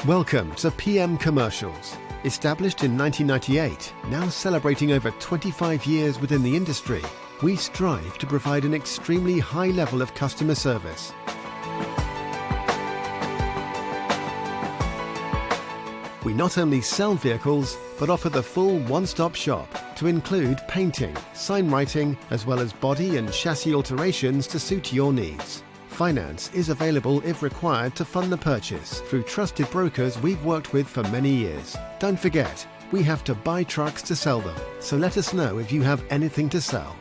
Welcome to PM Commercials. Established in 1998, now celebrating over 25 years within the industry, we strive to provide an extremely high level of customer service. We not only sell vehicles, but offer the full one-stop shop to include painting, sign writing, as well as body and chassis alterations to suit your needs. Finance is available if required to fund the purchase through trusted brokers we've worked with for many years. Don't forget, we have to buy trucks to sell them, so let us know if you have anything to sell.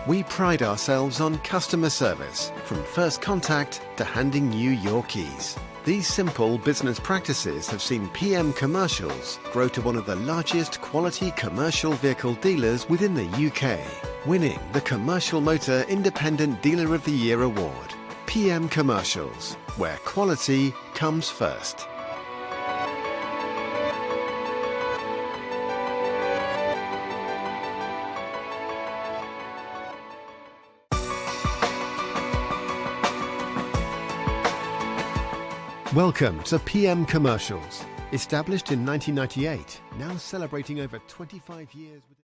We pride ourselves on customer service, from first contact to handing you your keys. These simple business practices have seen PM Commercials grow to one of the largest quality commercial vehicle dealers within the UK, winning the Commercial Motor Independent Dealer of the Year award. PM Commercials, where quality comes first. Welcome to PM Commercials. Established in 1998, now celebrating over 25 years with